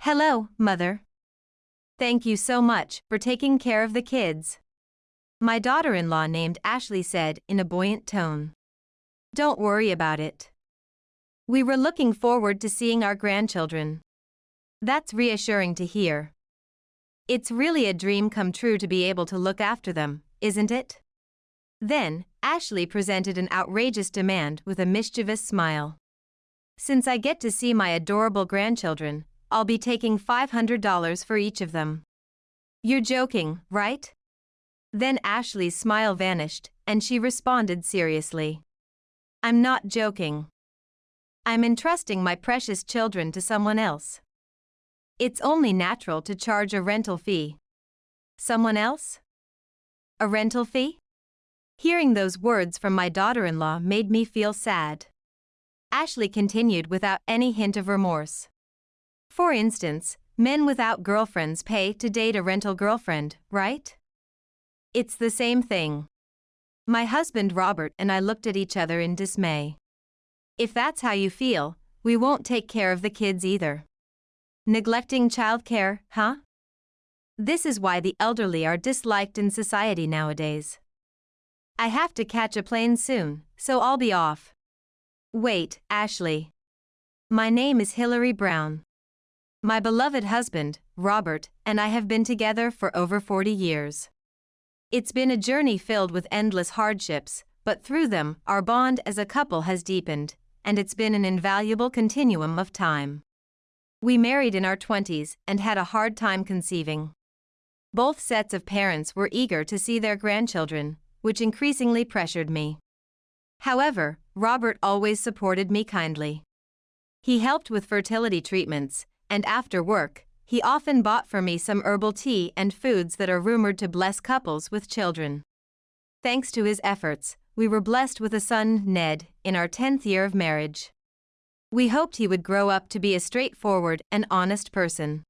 Hello, Mother. Thank you so much for taking care of the kids. My daughter-in-law named Ashley said in a buoyant tone. Don't worry about it. We were looking forward to seeing our grandchildren. That's reassuring to hear. It's really a dream come true to be able to look after them, isn't it? Then, Ashley presented an outrageous demand with a mischievous smile. Since I get to see my adorable grandchildren, I'll be taking $500 for each of them. You're joking, right? Then Ashley's smile vanished, and she responded seriously. I'm not joking. I'm entrusting my precious children to someone else. It's only natural to charge a rental fee. Someone else? A rental fee? Hearing those words from my daughter-in-law made me feel sad. Ashley continued without any hint of remorse. For instance, men without girlfriends pay to date a rental girlfriend, right? It's the same thing. My husband Robert and I looked at each other in dismay. If that's how you feel, we won't take care of the kids either. Neglecting childcare, huh? This is why the elderly are disliked in society nowadays. I have to catch a plane soon, so I'll be off. Wait, Ashley. My name is Hillary Brown. My beloved husband, Robert, and I have been together for over 40 years. It's been a journey filled with endless hardships, but through them, our bond as a couple has deepened, and it's been an invaluable continuum of time. We married in our 20s and had a hard time conceiving. Both sets of parents were eager to see their grandchildren, which increasingly pressured me. However, Robert always supported me kindly. He helped with fertility treatments, and after work, he often bought for me some herbal tea and foods that are rumored to bless couples with children. Thanks to his efforts, we were blessed with a son, Ned, in our 10th year of marriage. We hoped he would grow up to be a straightforward and honest person.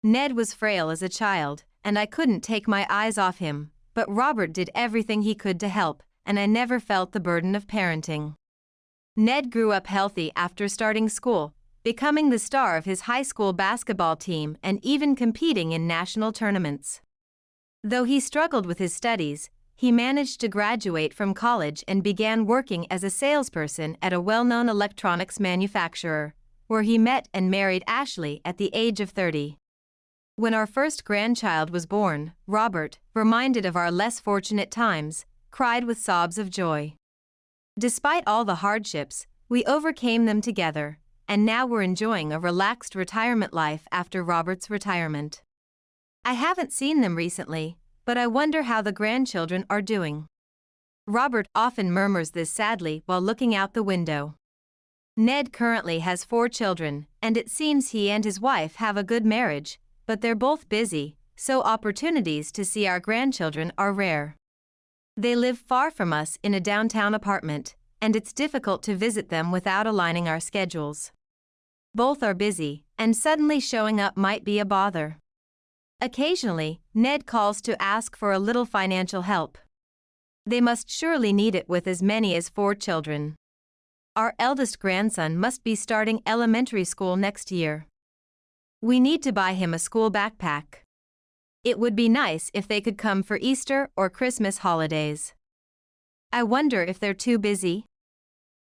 Ned was frail as a child, and I couldn't take my eyes off him, but Robert did everything he could to help, and I never felt the burden of parenting. Ned grew up healthy after starting school, becoming the star of his high school basketball team and even competing in national tournaments. Though he struggled with his studies, he managed to graduate from college and began working as a salesperson at a well-known electronics manufacturer, where he met and married Ashley at the age of 30. When our first grandchild was born, Robert, reminded of our less fortunate times, cried with sobs of joy. Despite all the hardships, we overcame them together, and now we're enjoying a relaxed retirement life after Robert's retirement. I haven't seen them recently, but I wonder how the grandchildren are doing. Robert often murmurs this sadly while looking out the window. Ned currently has 4 children, and it seems he and his wife have a good marriage, but they're both busy, so opportunities to see our grandchildren are rare. They live far from us in a downtown apartment, and it's difficult to visit them without aligning our schedules. Both are busy, and suddenly showing up might be a bother. Occasionally, Ned calls to ask for a little financial help. They must surely need it with as many as 4 children. Our eldest grandson must be starting elementary school next year. We need to buy him a school backpack. It would be nice if they could come for Easter or Christmas holidays. I wonder if they're too busy.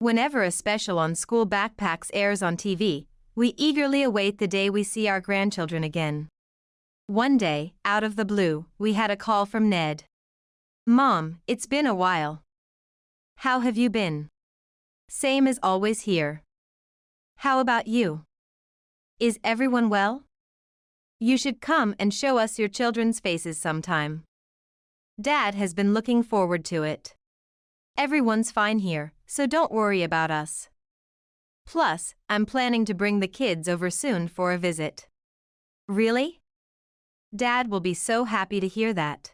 Whenever a special on school backpacks airs on TV, we eagerly await the day we see our grandchildren again. One day, out of the blue, we had a call from Ned. Mom, it's been a while. How have you been? Same as always here. How about you? Is everyone well? You should come and show us your children's faces sometime. Dad has been looking forward to it. Everyone's fine here, so don't worry about us. Plus, I'm planning to bring the kids over soon for a visit. Really? Dad will be so happy to hear that.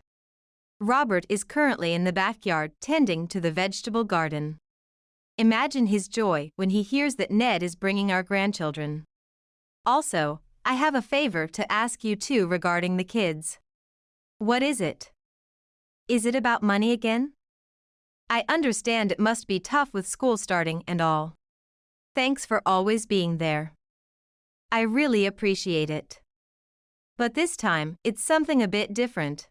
Robert is currently in the backyard tending to the vegetable garden. Imagine his joy when he hears that Ned is bringing our grandchildren. Also, I have a favor to ask you too regarding the kids. What is it? Is it about money again? I understand it must be tough with school starting and all. Thanks for always being there. I really appreciate it. But this time, it's something a bit different.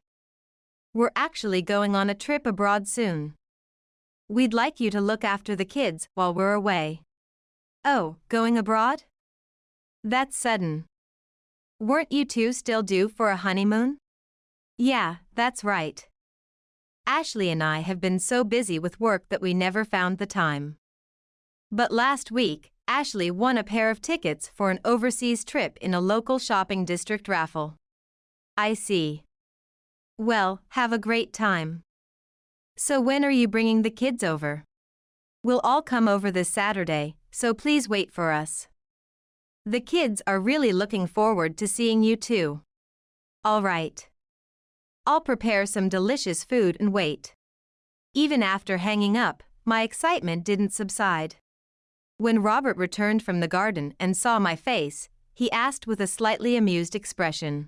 We're actually going on a trip abroad soon. We'd like you to look after the kids while we're away. Oh, going abroad? That's sudden. Weren't you two still due for a honeymoon? Yeah, that's right. Ashley and I have been so busy with work that we never found the time. But last week, Ashley won a pair of tickets for an overseas trip in a local shopping district raffle. I see. Well, have a great time. So when are you bringing the kids over? We'll all come over this Saturday, so please wait for us. The kids are really looking forward to seeing you too. All right. I'll prepare some delicious food and wait. Even after hanging up, my excitement didn't subside. When Robert returned from the garden and saw my face, he asked with a slightly amused expression.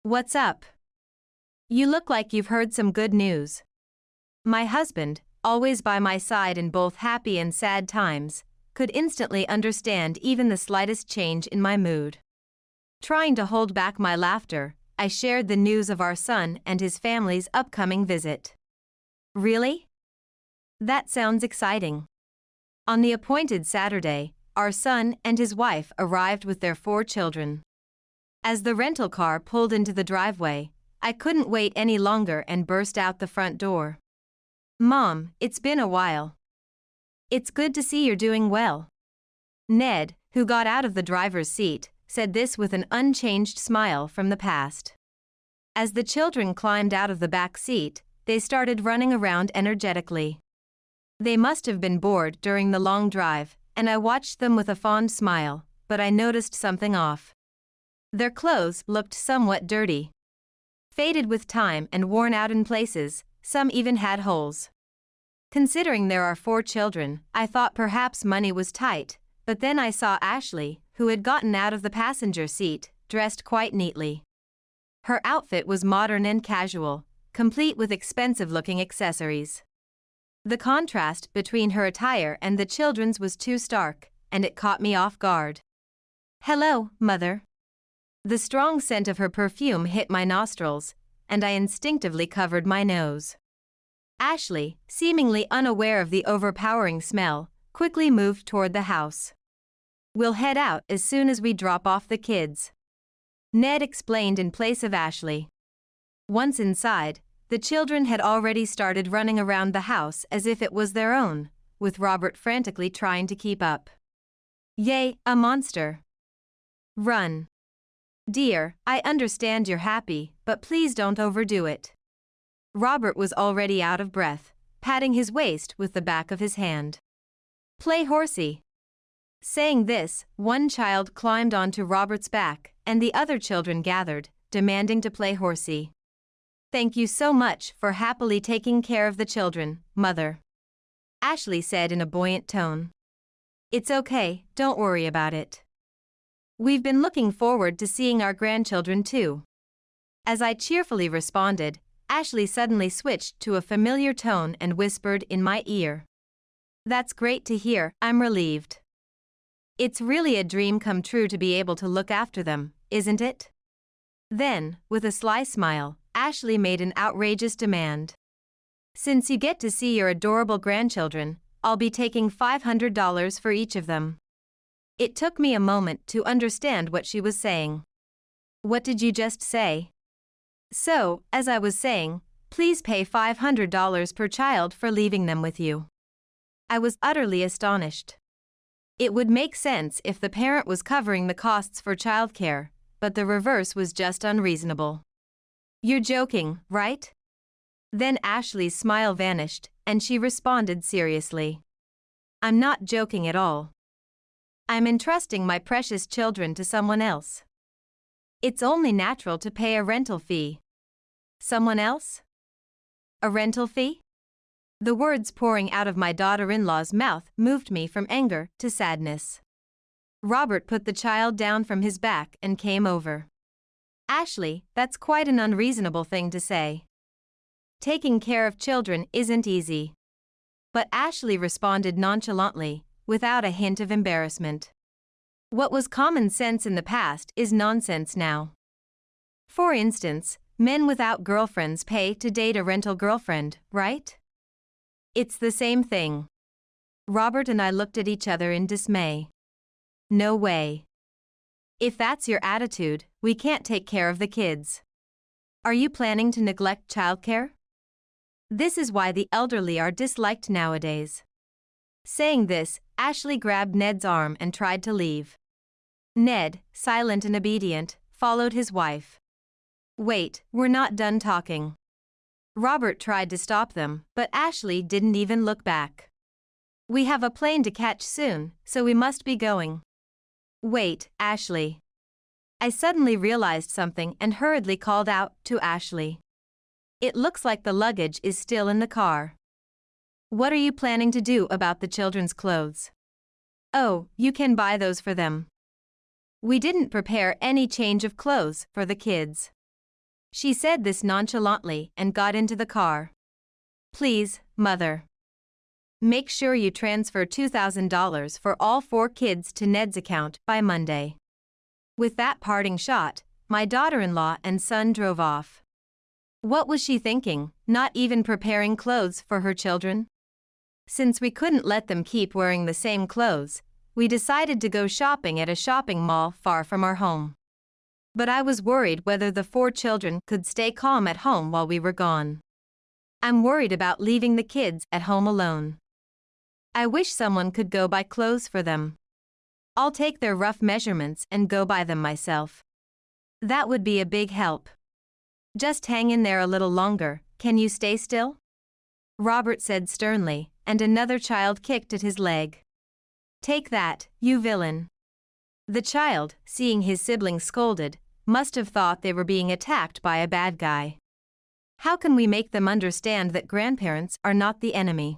What's up? You look like you've heard some good news. My husband, always by my side in both happy and sad times, could instantly understand even the slightest change in my mood. Trying to hold back my laughter, I shared the news of our son and his family's upcoming visit. Really? That sounds exciting. On the appointed Saturday, our son and his wife arrived with their 4 children. As the rental car pulled into the driveway, I couldn't wait any longer and burst out the front door. Mom, it's been a while. It's good to see you're doing well. Ned, who got out of the driver's seat, said this with an unchanged smile from the past. As the children climbed out of the back seat, they started running around energetically. They must have been bored during the long drive, and I watched them with a fond smile, but I noticed something off. Their clothes looked somewhat dirty. Faded with time and worn out in places, some even had holes. Considering there are 4 children, I thought perhaps money was tight, but then I saw Ashley, who had gotten out of the passenger seat, dressed quite neatly. Her outfit was modern and casual, complete with expensive-looking accessories. The contrast between her attire and the children's was too stark, and it caught me off guard. Hello, Mother. The strong scent of her perfume hit my nostrils, and I instinctively covered my nose. Ashley, seemingly unaware of the overpowering smell, quickly moved toward the house. We'll head out as soon as we drop off the kids. Ned explained in place of Ashley. Once inside, the children had already started running around the house as if it was their own, with Robert frantically trying to keep up. Yay, a monster. Run. Dear, I understand you're happy, but please don't overdo it. Robert was already out of breath, patting his waist with the back of his hand. Play horsey. Saying this, one child climbed onto Robert's back, and the other children gathered, demanding to play horsey. Thank you so much for happily taking care of the children, Mother. Ashley said in a buoyant tone. It's okay, don't worry about it. We've been looking forward to seeing our grandchildren too. As I cheerfully responded, Ashley suddenly switched to a familiar tone and whispered in my ear. That's great to hear, I'm relieved. It's really a dream come true to be able to look after them, isn't it? Then, with a sly smile, Ashley made an outrageous demand. Since you get to see your adorable grandchildren, I'll be taking $500 for each of them. It took me a moment to understand what she was saying. What did you just say? So, as I was saying, please pay $500 per child for leaving them with you. I was utterly astonished. It would make sense if the parent was covering the costs for childcare, but the reverse was just unreasonable. You're joking, right? Then Ashley's smile vanished, and she responded seriously. I'm not joking at all. I'm entrusting my precious children to someone else. It's only natural to pay a rental fee. Someone else? A rental fee? The words pouring out of my daughter-in-law's mouth moved me from anger to sadness. Robert put the child down from his back and came over. Ashley, that's quite an unreasonable thing to say. Taking care of children isn't easy. But Ashley responded nonchalantly, without a hint of embarrassment. What was common sense in the past is nonsense now. For instance, men without girlfriends pay to date a rental girlfriend, right? It's the same thing. Robert and I looked at each other in dismay. No way. If that's your attitude, we can't take care of the kids. Are you planning to neglect childcare? This is why the elderly are disliked nowadays. Saying this, Ashley grabbed Ned's arm and tried to leave. Ned, silent and obedient, followed his wife. Wait, we're not done talking. Robert tried to stop them, but Ashley didn't even look back. We have a plane to catch soon, so we must be going. Wait, Ashley. I suddenly realized something and hurriedly called out to Ashley. It looks like the luggage is still in the car. What are you planning to do about the children's clothes? Oh, you can buy those for them. We didn't prepare any change of clothes for the kids. She said this nonchalantly and got into the car. Please, Mother. Make sure you transfer $2,000 for all 4 kids to Ned's account by Monday. With that parting shot, my daughter-in-law and son drove off. What was she thinking, not even preparing clothes for her children? Since we couldn't let them keep wearing the same clothes, we decided to go shopping at a shopping mall far from our home. But I was worried whether the 4 children could stay calm at home while we were gone. I'm worried about leaving the kids at home alone. I wish someone could go buy clothes for them. I'll take their rough measurements and go buy them myself. That would be a big help. Just hang in there a little longer, can you stay still? Robert said sternly, and another child kicked at his leg. Take that, you villain. The child, seeing his siblings scolded, must have thought they were being attacked by a bad guy. How can we make them understand that grandparents are not the enemy?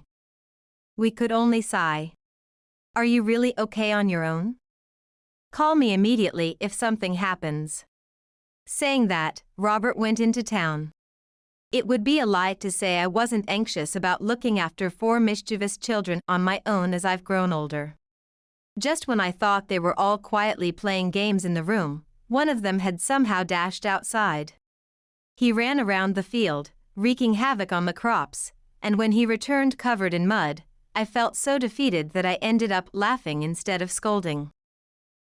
We could only sigh. Are you really okay on your own? Call me immediately if something happens. Saying that, Robert went into town. It would be a lie to say I wasn't anxious about looking after 4 mischievous children on my own as I've grown older. Just when I thought they were all quietly playing games in the room, one of them had somehow dashed outside. He ran around the field, wreaking havoc on the crops, and when he returned covered in mud, I felt so defeated that I ended up laughing instead of scolding.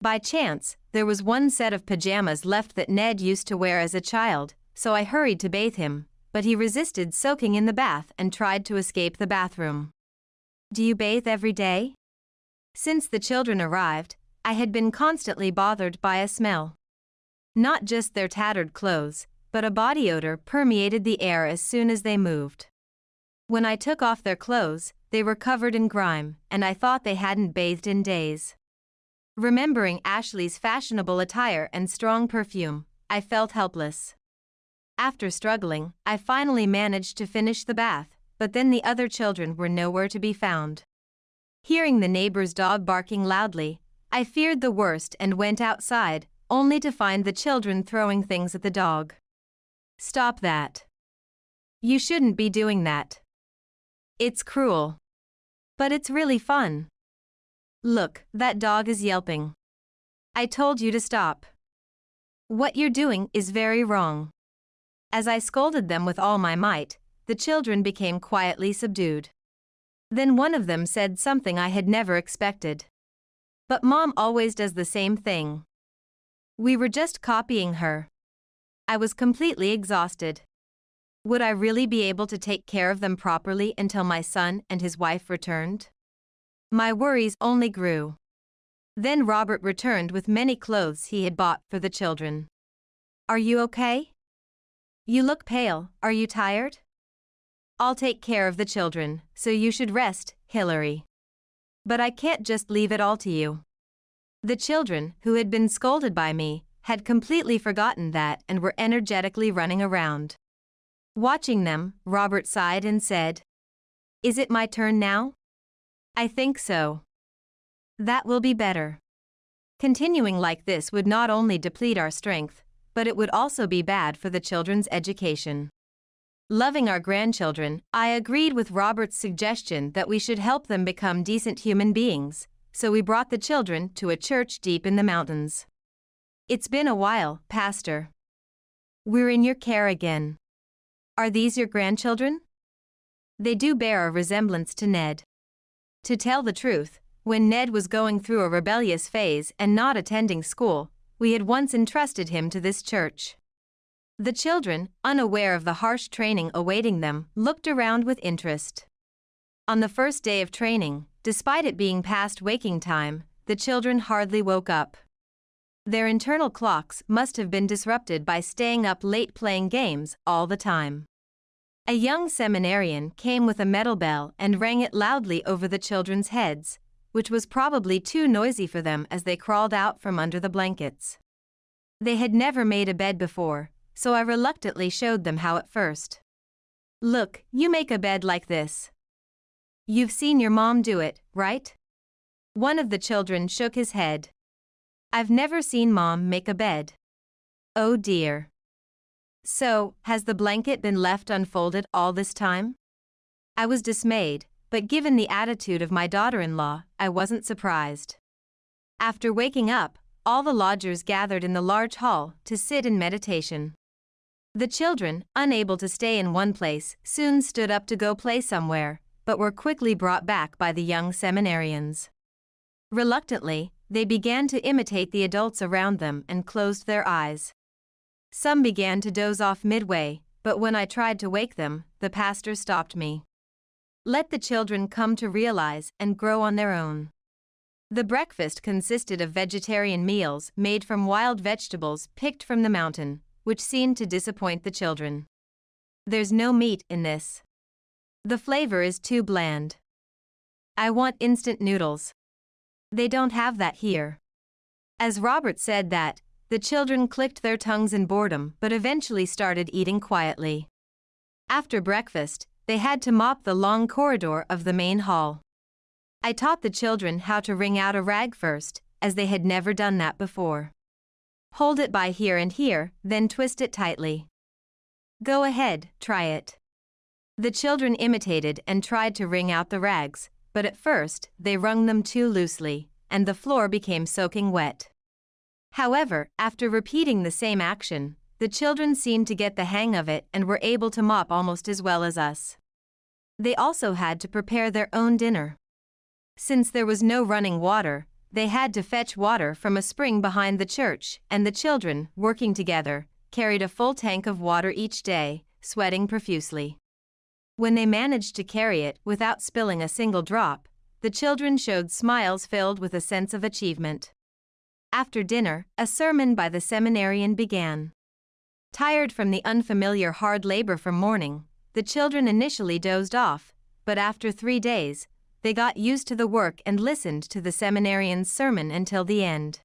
By chance, there was one set of pajamas left that Ned used to wear as a child, so I hurried to bathe him, but he resisted soaking in the bath and tried to escape the bathroom. Do you bathe every day? Since the children arrived, I had been constantly bothered by a smell. Not just their tattered clothes, but a body odor permeated the air as soon as they moved. When I took off their clothes, they were covered in grime, and I thought they hadn't bathed in days. Remembering Ashley's fashionable attire and strong perfume, I felt helpless. After struggling, I finally managed to finish the bath, but then the other children were nowhere to be found. Hearing the neighbor's dog barking loudly, I feared the worst and went outside, only to find the children throwing things at the dog. Stop that. You shouldn't be doing that. It's cruel. But it's really fun. Look, that dog is yelping. I told you to stop. What you're doing is very wrong. As I scolded them with all my might, the children became quietly subdued. Then one of them said something I had never expected. But Mom always does the same thing. We were just copying her. I was completely exhausted. Would I really be able to take care of them properly until my son and his wife returned? My worries only grew. Then Robert returned with many clothes he had bought for the children. Are you okay? You look pale, are you tired? I'll take care of the children, so you should rest, Hillary. But I can't just leave it all to you. The children, who had been scolded by me, had completely forgotten that and were energetically running around. Watching them, Robert sighed and said, Is it my turn now? I think so. That will be better. Continuing like this would not only deplete our strength, but it would also be bad for the children's education. Loving our grandchildren, I agreed with Robert's suggestion that we should help them become decent human beings, so we brought the children to a church deep in the mountains. It's been a while, Pastor. We're in your care again. Are these your grandchildren? They do bear a resemblance to Ned. To tell the truth, when Ned was going through a rebellious phase and not attending school, we had once entrusted him to this church. The children, unaware of the harsh training awaiting them, looked around with interest. On the first day of training, despite it being past waking time, the children hardly woke up. Their internal clocks must have been disrupted by staying up late playing games all the time. A young seminarian came with a metal bell and rang it loudly over the children's heads, which was probably too noisy for them as they crawled out from under the blankets. They had never made a bed before, so I reluctantly showed them how at first. Look, you make a bed like this. You've seen your mom do it, right? One of the children shook his head. I've never seen Mom make a bed. Oh dear. So, has the blanket been left unfolded all this time? I was dismayed, but given the attitude of my daughter-in-law, I wasn't surprised. After waking up, all the lodgers gathered in the large hall to sit in meditation. The children, unable to stay in one place, soon stood up to go play somewhere, but were quickly brought back by the young seminarians. Reluctantly, they began to imitate the adults around them and closed their eyes. Some began to doze off midway, but when I tried to wake them, the pastor stopped me. Let the children come to realize and grow on their own. The breakfast consisted of vegetarian meals made from wild vegetables picked from the mountain, which seemed to disappoint the children. There's no meat in this. The flavor is too bland. I want instant noodles. They don't have that here. As Robert said that, the children clicked their tongues in boredom but eventually started eating quietly. After breakfast, they had to mop the long corridor of the main hall. I taught the children how to wring out a rag first, as they had never done that before. Hold it by here and here, then twist it tightly. Go ahead, try it. The children imitated and tried to wring out the rags, but at first, they wrung them too loosely, and the floor became soaking wet. However, after repeating the same action, the children seemed to get the hang of it and were able to mop almost as well as us. They also had to prepare their own dinner. Since there was no running water, they had to fetch water from a spring behind the church, and the children, working together, carried a full tank of water each day, sweating profusely. When they managed to carry it without spilling a single drop, the children showed smiles filled with a sense of achievement. After dinner, a sermon by the seminarian began. Tired from the unfamiliar hard labor from morning, the children initially dozed off, but after 3 days, they got used to the work and listened to the seminarian's sermon until the end.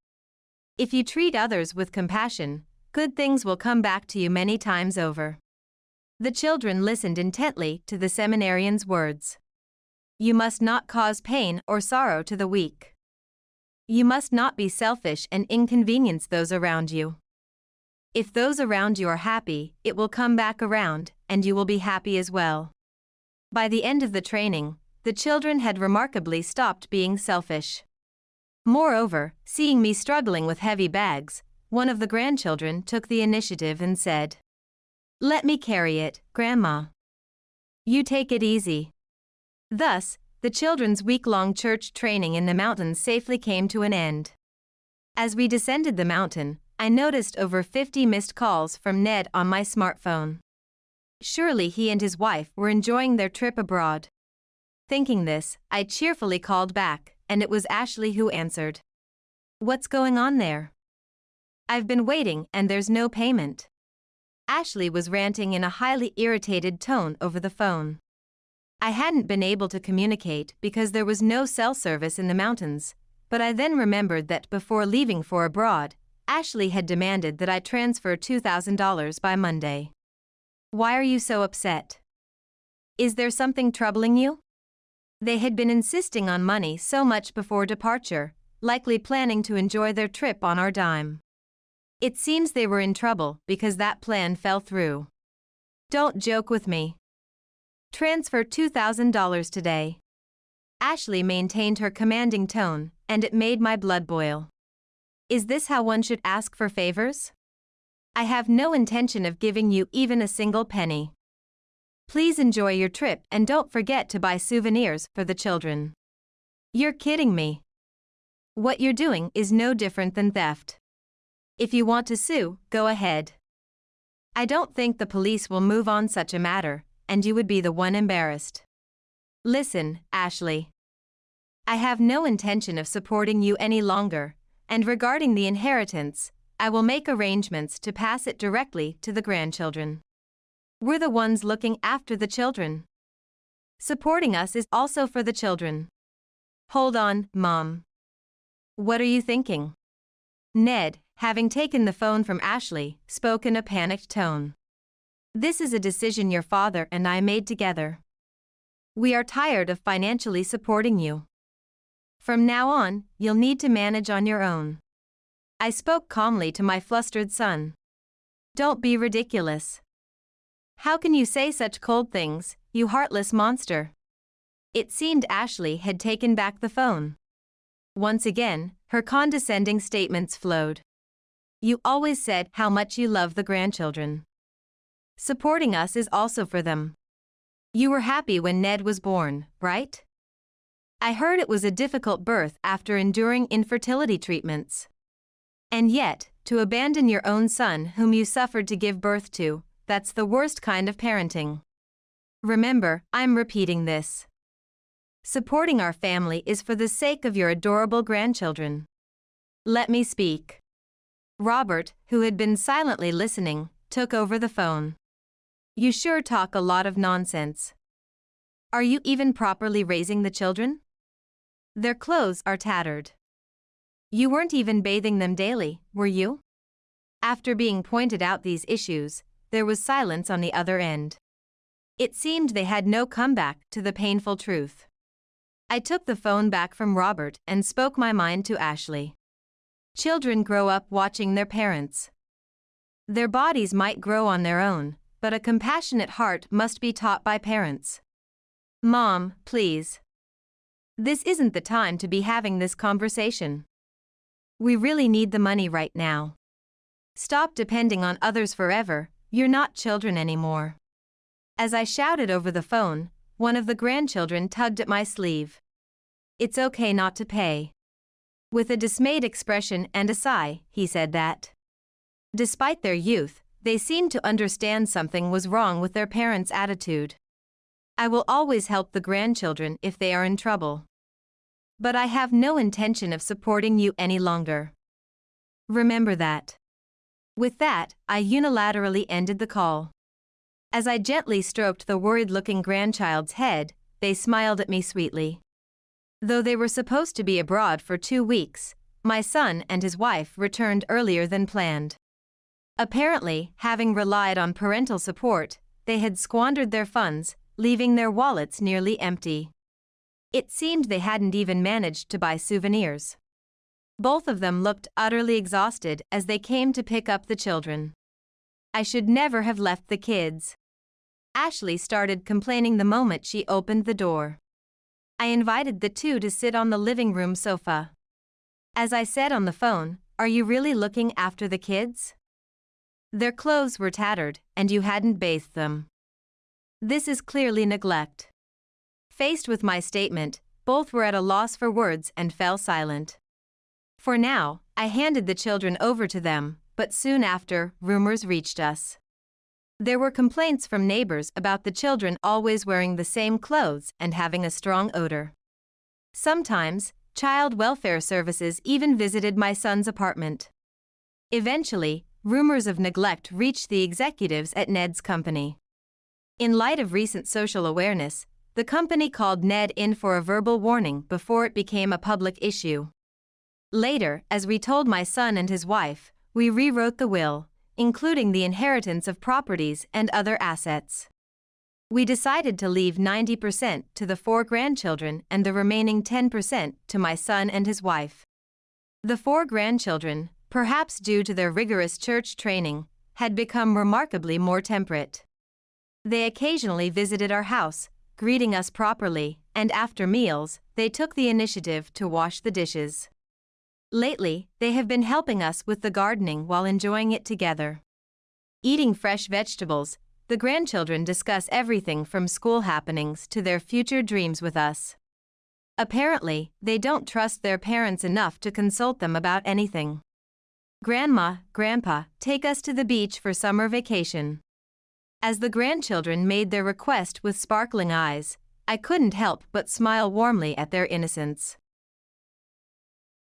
If you treat others with compassion, good things will come back to you many times over. The children listened intently to the seminarian's words. You must not cause pain or sorrow to the weak. You must not be selfish and inconvenience those around you. If those around you are happy, it will come back around, and you will be happy as well. By the end of the training, the children had remarkably stopped being selfish. Moreover, seeing me struggling with heavy bags, one of the grandchildren took the initiative and said, "Let me carry it, Grandma. You take it easy." Thus, the children's week-long church training in the mountains safely came to an end. As we descended the mountain, I noticed over 50 missed calls from Ned on my smartphone. Surely he and his wife were enjoying their trip abroad. Thinking this, I cheerfully called back, and it was Ashley who answered. What's going on there? I've been waiting and there's no payment. Ashley was ranting in a highly irritated tone over the phone. I hadn't been able to communicate because there was no cell service in the mountains, but I then remembered that before leaving for abroad, Ashley had demanded that I transfer $2,000 by Monday. Why are you so upset? Is there something troubling you? They had been insisting on money so much before departure, likely planning to enjoy their trip on our dime. It seems they were in trouble because that plan fell through. Don't joke with me. Transfer $2,000 today. Ashley maintained her commanding tone, and it made my blood boil. Is this how one should ask for favors? I have no intention of giving you even a single penny. Please enjoy your trip and don't forget to buy souvenirs for the children. You're kidding me. What you're doing is no different than theft. If you want to sue, go ahead. I don't think the police will move on such a matter, and you would be the one embarrassed. Listen, Ashley. I have no intention of supporting you any longer, and regarding the inheritance, I will make arrangements to pass it directly to the grandchildren. We're the ones looking after the children. Supporting us is also for the children. Hold on, Mom. What are you thinking? Ned, having taken the phone from Ashley, spoke in a panicked tone. This is a decision your father and I made together. We are tired of financially supporting you. From now on, you'll need to manage on your own. I spoke calmly to my flustered son. Don't be ridiculous. How can you say such cold things, you heartless monster? It seemed Ashley had taken back the phone. Once again, her condescending statements flowed. You always said how much you love the grandchildren. Supporting us is also for them. You were happy when Ned was born, right? I heard it was a difficult birth after enduring infertility treatments. And yet, to abandon your own son whom you suffered to give birth to, that's the worst kind of parenting. Remember, I'm repeating this. Supporting our family is for the sake of your adorable grandchildren. Let me speak. Robert, who had been silently listening, took over the phone. You sure talk a lot of nonsense. Are you even properly raising the children? Their clothes are tattered. You weren't even bathing them daily, were you? After being pointed out these issues, there was silence on the other end. It seemed they had no comeback to the painful truth. I took the phone back from Robert and spoke my mind to Ashley. Children grow up watching their parents. Their bodies might grow on their own, but a compassionate heart must be taught by parents. Mom, please. This isn't the time to be having this conversation. We really need the money right now. Stop depending on others forever, you're not children anymore. As I shouted over the phone, one of the grandchildren tugged at my sleeve. It's okay not to pay. With a dismayed expression and a sigh, he said that. Despite their youth, they seemed to understand something was wrong with their parents' attitude. I will always help the grandchildren if they are in trouble. But I have no intention of supporting you any longer. Remember that. With that, I unilaterally ended the call. As I gently stroked the worried-looking grandchild's head, they smiled at me sweetly. Though they were supposed to be abroad for 2 weeks, my son and his wife returned earlier than planned. Apparently, having relied on parental support, they had squandered their funds, leaving their wallets nearly empty. It seemed they hadn't even managed to buy souvenirs. Both of them looked utterly exhausted as they came to pick up the children. I should never have left the kids. Ashley started complaining the moment she opened the door. I invited the two to sit on the living room sofa. As I said on the phone, are you really looking after the kids? Their clothes were tattered, and you hadn't bathed them. This is clearly neglect. Faced with my statement, both were at a loss for words and fell silent. For now, I handed the children over to them, but soon after, rumors reached us. There were complaints from neighbors about the children always wearing the same clothes and having a strong odor. Sometimes, child welfare services even visited my son's apartment. Eventually, rumors of neglect reached the executives at Ned's company. In light of recent social awareness, the company called Ned in for a verbal warning before it became a public issue. Later, as we told my son and his wife, we rewrote the will, including the inheritance of properties and other assets. We decided to leave 90% to the 4 grandchildren and the remaining 10% to my son and his wife. The 4 grandchildren, perhaps due to their rigorous church training, had become remarkably more temperate. They occasionally visited our house, greeting us properly, and after meals, they took the initiative to wash the dishes. Lately, they have been helping us with the gardening while enjoying it together. Eating fresh vegetables, the grandchildren discuss everything from school happenings to their future dreams with us. Apparently, they don't trust their parents enough to consult them about anything. Grandma, Grandpa, take us to the beach for summer vacation. As the grandchildren made their request with sparkling eyes, I couldn't help but smile warmly at their innocence.